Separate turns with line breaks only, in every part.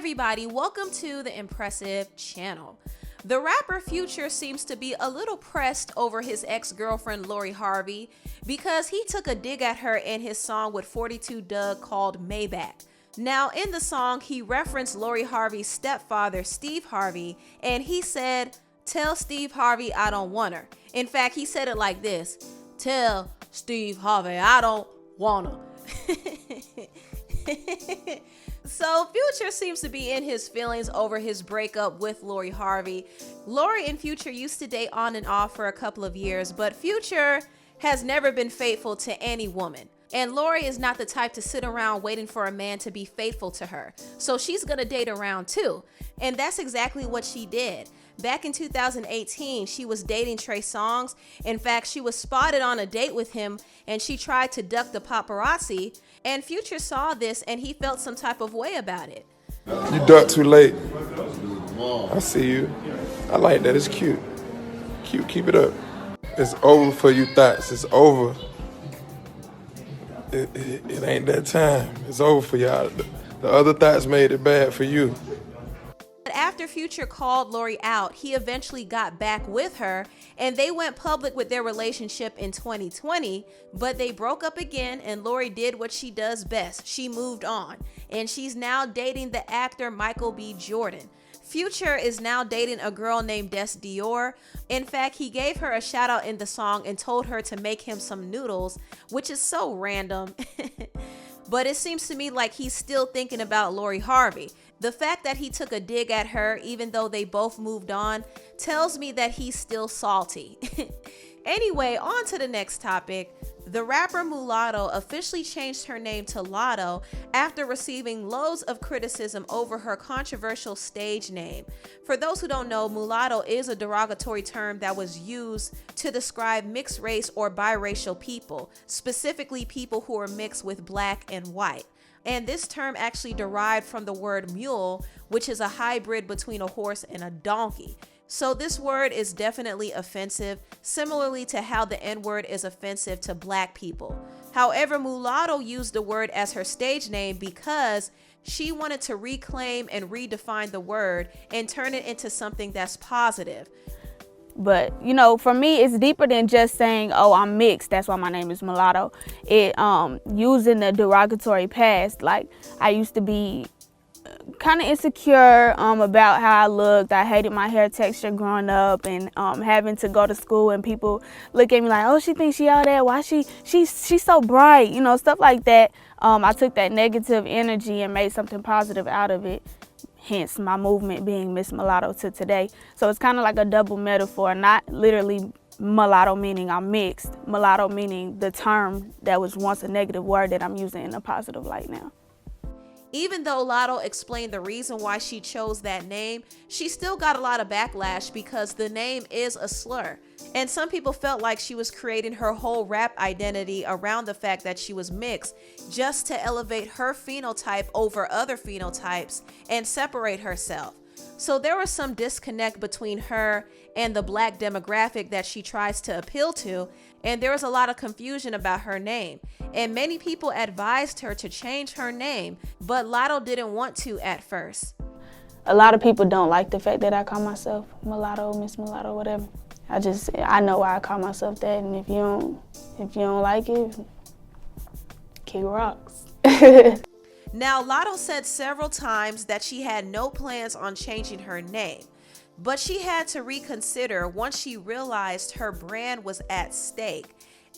everybody, welcome to the Empressive channel. The rapper Future seems to be a little pressed over his ex-girlfriend Lori Harvey because he took a dig at her in his song with 42 Dugg called Maybach. Now in the song, he referenced Lori Harvey's stepfather Steve Harvey, and he said, "Tell Steve Harvey I don't want her." In fact, he said it like this: "Tell Steve Harvey I don't want her." So Future seems to be in his feelings over his breakup with Lori Harvey. Lori and Future used to date on and off for a couple of years, but Future has never been faithful to any woman. And Lori is not the type to sit around waiting for a man to be faithful to her. So she's gonna date around too. And that's exactly what she did. Back in 2018, she was dating Trey Songz. In fact, she was spotted on a date with him and she tried to duck the paparazzi. And Future saw this and he felt some type of way about it.
You ducked too late. I see you. I like that. It's cute. Cute. Keep it up. It's over for you thoughts. It's over. It ain't that time. It's over for y'all. The other thoughts made it bad for you.
After Future called Lori out, he eventually got back with her and they went public with their relationship in 2020, but they broke up again and Lori did what she does best. She moved on and she's now dating the actor Michael B. Jordan. Future is now dating a girl named Des Dior. In fact, he gave her a shout out in the song and told her to make him some noodles, which is so random. But it seems to me like he's still thinking about Lori Harvey. The fact that he took a dig at her, even though they both moved on, tells me that he's still salty. Anyway, on to the next topic. The rapper MULATTO officially changed her name to Latto after receiving loads of criticism over her controversial stage name. For those who don't know, mulatto is a derogatory term that was used to describe mixed race or biracial people, specifically people who are mixed with black and white. And this term actually derived from the word mule, which is a hybrid between a horse and a donkey. So this word is definitely offensive, similarly to how the N-word is offensive to black people. However, mulatto used the word as her stage name because she wanted to reclaim and redefine the word and turn it into something that's positive.
But, you know, for me, it's deeper than just saying, oh, I'm mixed. That's why my name is Mulatto. It using the derogatory past. Like, I used to be kind of insecure about how I looked. I hated my hair texture growing up and having to go to school and people look at me like, oh, she thinks she all that. Why she's so bright, you know, stuff like that. I took that negative energy and made something positive out of it. Hence my movement being Miss Mulatto to today. So it's kind of like a double metaphor, not literally mulatto meaning I'm mixed, mulatto meaning the term that was once a negative word that I'm using in a positive light now.
Even though Latto explained the reason why she chose that name, she still got a lot of backlash because the name is a slur. And some people felt like she was creating her whole rap identity around the fact that she was mixed just to elevate her phenotype over other phenotypes and separate herself. So there was some disconnect between her and the black demographic that she tries to appeal to, and there was a lot of confusion about her name. And many people advised her to change her name, but Latto didn't want to at first.
A lot of people don't like the fact that I call myself Mulatto, Miss Mulatto, whatever. I know why I call myself that, and if you don't like it, kick rocks.
Now, Latto said several times that she had no plans on changing her name, but she had to reconsider once she realized her brand was at stake.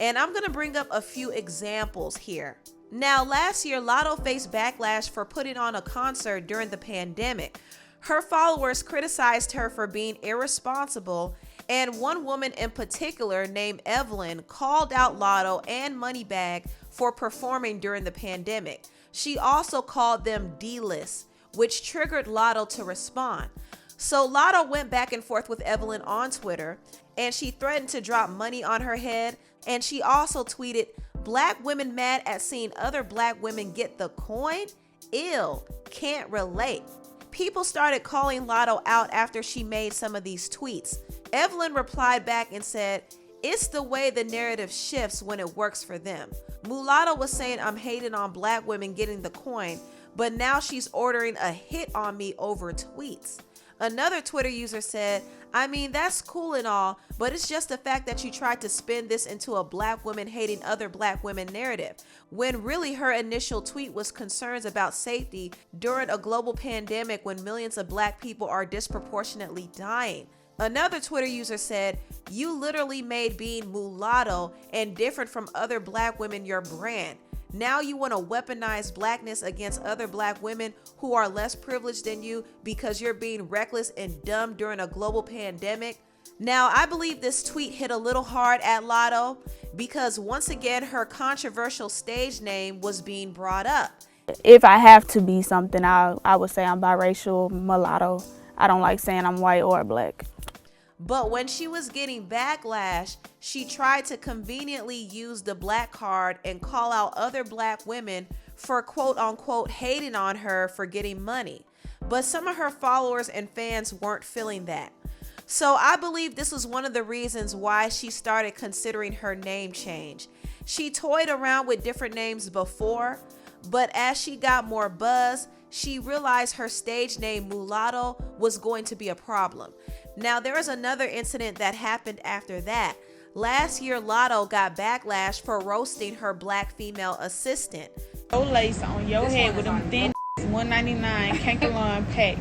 And I'm going to bring up a few examples here. Now, last year, Latto faced backlash for putting on a concert during the pandemic. Her followers criticized her for being irresponsible, and one woman in particular named Evelyn called out Latto and Moneybagg for performing during the pandemic. She also called them D-list, which triggered Latto to respond. So Latto went back and forth with Evelyn on Twitter, and she threatened to drop money on her head. And she also tweeted, "Black women mad at seeing other black women get the coin? Ill, can't relate." People started calling Latto out after she made some of these tweets. Evelyn replied back and said, "It's the way the narrative shifts when it works for them." Mulatto was saying I'm hating on black women getting the coin, but now she's ordering a hit on me over tweets. Another Twitter user said, I mean, that's cool and all, but it's just the fact that you tried to spin this into a black woman hating other black women narrative, when really her initial tweet was concerns about safety during a global pandemic when millions of black people are disproportionately dying. Another Twitter user said, you literally made being mulatto and different from other black women your brand. Now you want to weaponize blackness against other black women who are less privileged than you because you're being reckless and dumb during a global pandemic. Now, I believe this tweet hit a little hard at Latto because once again, her controversial stage name was being brought up.
If I have to be something, I would say I'm biracial, mulatto. I don't like saying I'm white or black.
But when she was getting backlash, she tried to conveniently use the black card and call out other black women for quote unquote hating on her for getting money. But some of her followers and fans weren't feeling that. So I believe this was one of the reasons why she started considering her name change. She toyed around with different names before, but as she got more buzz, she realized her stage name Mulatto was going to be a problem. Now, there is another incident that happened after that. Last year, Latto got backlash for roasting her black female assistant.
No lace on your head with them thin $1.99 Kankalon pack.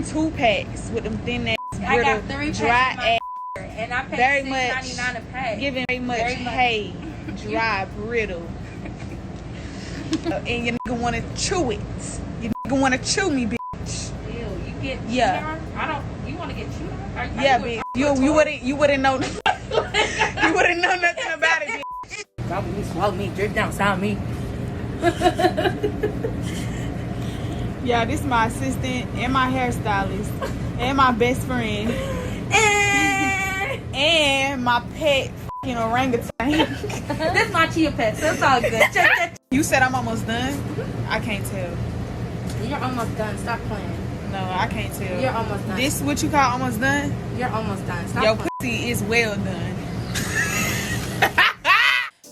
2 packs with them thin ass
I got
brittle,
3
dry
packs
ass,
and I
very
paid
much
$6.99 a pack.
giving very much hay, dry, brittle. And your nigga wanna chew it. Your nigga wanna chew me, bitch.
Ew, you get
Yeah.
chewed on? I don't. You want to get chewed on?
Yeah, bitch. You wouldn't know. You wouldn't know nothing about it, bitch.
Swallow me, drip down, sound me.
Yeah, this is my assistant and my hairstylist and my best friend and my pet fucking orangutan.
This is my chia pet, so it's all good.
You said I'm almost done? I can't tell.
You're almost done. Stop playing.
No, I can't tell.
You're almost done.
This what you call almost done?
You're almost done. Stop
Your
playing.
pussy is well done.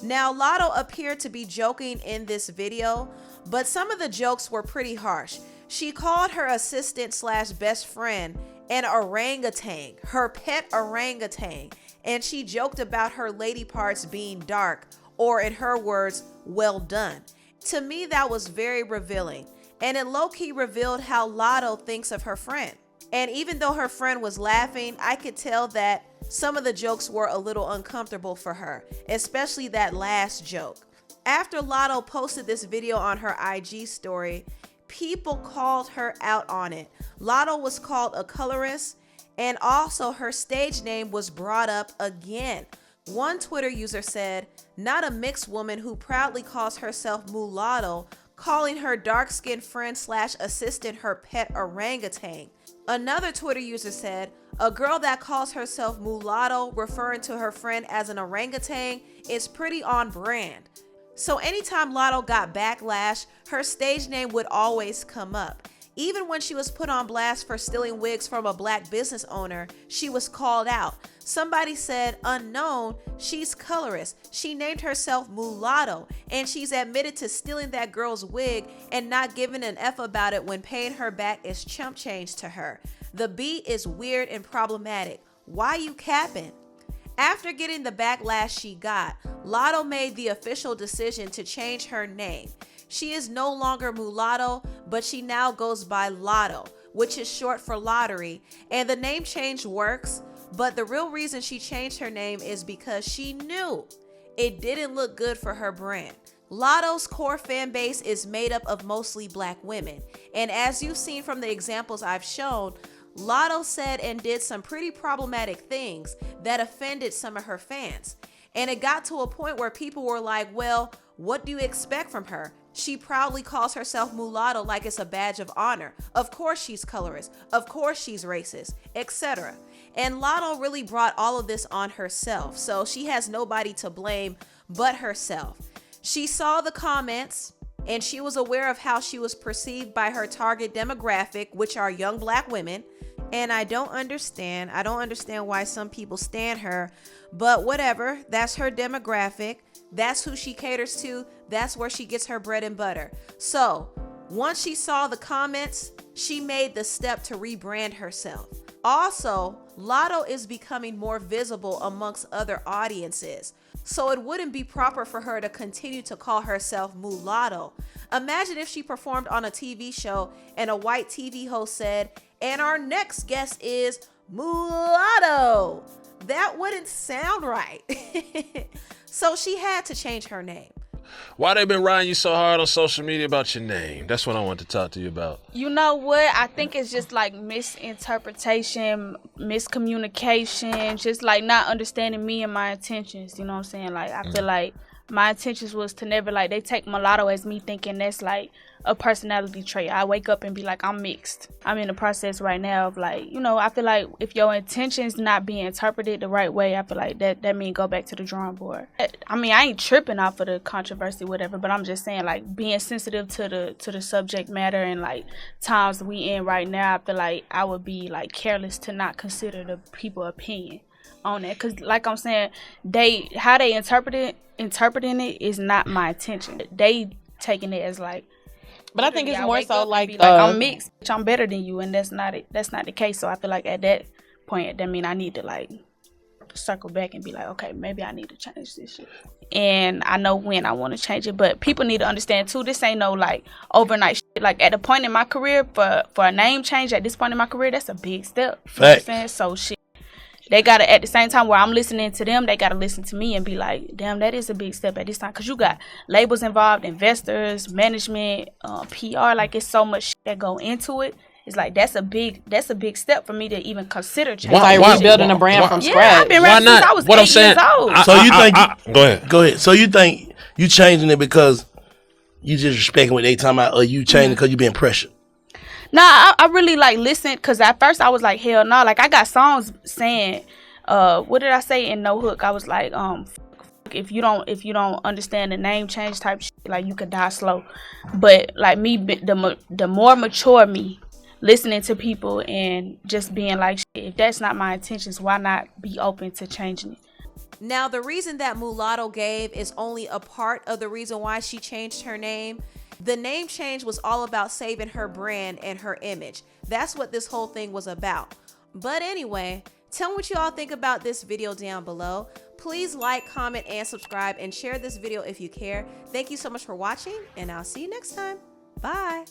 Now, Latto appeared to be joking in this video, but some of the jokes were pretty harsh. She called her assistant slash best friend an orangutan, her pet orangutan, and she joked about her lady parts being dark, or in her words, well done. To me, that was very revealing, and it low-key revealed how Latto thinks of her friend. And even though her friend was laughing, I could tell that some of the jokes were a little uncomfortable for her, especially that last joke. After Latto posted this video on her IG story, people called her out on it. Latto was called a colorist, and also her stage name was brought up again. One Twitter user said, not a mixed woman who proudly calls herself mulatto, calling her dark-skinned friend slash assistant her pet orangutan. Another Twitter user said, a girl that calls herself mulatto, referring to her friend as an orangutan, is pretty on brand. So anytime Latto got backlash, her stage name would always come up. Even when she was put on blast for stealing wigs from a black business owner, she was called out. Somebody said, unknown, she's colorist. She named herself Mulatto, and she's admitted to stealing that girl's wig and not giving an F about it when paying her back is chump change to her. The beat is weird and problematic. Why you capping? After getting the backlash she got, Latto made the official decision to change her name. She is no longer Mulatto, but she now goes by Latto, which is short for lottery, and the name change works, but the real reason she changed her name is because she knew it didn't look good for her brand. Latto's core fan base is made up of mostly black women, and as you've seen from the examples I've shown, Latto said and did some pretty problematic things that offended some of her fans. And it got to a point where people were like, well, what do you expect from her? She proudly calls herself mulatto like it's a badge of honor. Of course she's colorist. Of course she's racist, etc. And Latto really brought all of this on herself, so she has nobody to blame but herself. She saw the comments, and she was aware of how she was perceived by her target demographic, which are young black women. And I don't understand why some people stan her, but whatever, that's her demographic. That's who she caters to. That's where she gets her bread and butter. So Once she saw the comments, she made the step to rebrand herself. Also, Latto is becoming more visible amongst other audiences, so it wouldn't be proper for her to continue to call herself Mulatto. Imagine if she performed on a TV show and a white TV host said, "And our next guest is Mulatto." That wouldn't sound right. So she had to change her name.
Why they been riding you so hard on social media about your name? That's what I want to talk to you about.
You know what? I think it's just like misinterpretation, miscommunication, just like not understanding me and my intentions. You know what I'm saying? Like, I feel like my intentions was to never, like, they take mulatto as me thinking that's like a personality trait. I wake up and be like, I'm mixed. I'm in the process right now of, like, you know, I feel like if your intentions not being interpreted the right way, I feel like that mean go back to the drawing board. I mean, I ain't tripping off of the controversy, whatever, but I'm just saying, like, being sensitive to the subject matter and, like, times we in right now, I feel like I would be, like, careless to not consider the people's opinion on that. Because, like I'm saying, how they interpreting it is not my intention. They taking it as, like,
but I think it's more so like
I'm mixed, I'm better than you, and that's not it. That's not the case. So I feel like at that point, that mean I need to, like, circle back and be like, okay, maybe I need to change this shit. And I know when I want to change it, but people need to understand too, this ain't no, like, overnight shit. Like, at a point in my career, for a name change at this point in my career, that's a big step. You know what I'm saying? So shit, they gotta, at the same time where I'm listening to them, they gotta listen to me and be like, damn, that is a big step at this time. Because you got labels involved, investors, management, PR. Like, it's so much shit that go into it. It's like, that's a big step for me to even consider changing.
Why building a brand from scratch?
I've been rapping since I was 8 years old.
So you think?
Go ahead.
So you think you changing it because you just respecting what they talking about, or you changing because you being pressured?
Nah, I really, like, listened, because at first I was like, hell no. Like, I got songs saying, what did I say in No Hook? I was like, if you don't understand the name change type shit, like, you could die slow. But, like, me, the more mature me, listening to people and just being like, shit, if that's not my intentions, why not be open to changing it?
Now, the reason that Mulatto gave is only a part of the reason why she changed her name. The name change was all about saving her brand and her image. That's what this whole thing was about. But anyway, tell me what you all think about this video down below. Please like, comment, and subscribe, and share this video if you care. Thank you so much for watching, and I'll see you next time. Bye.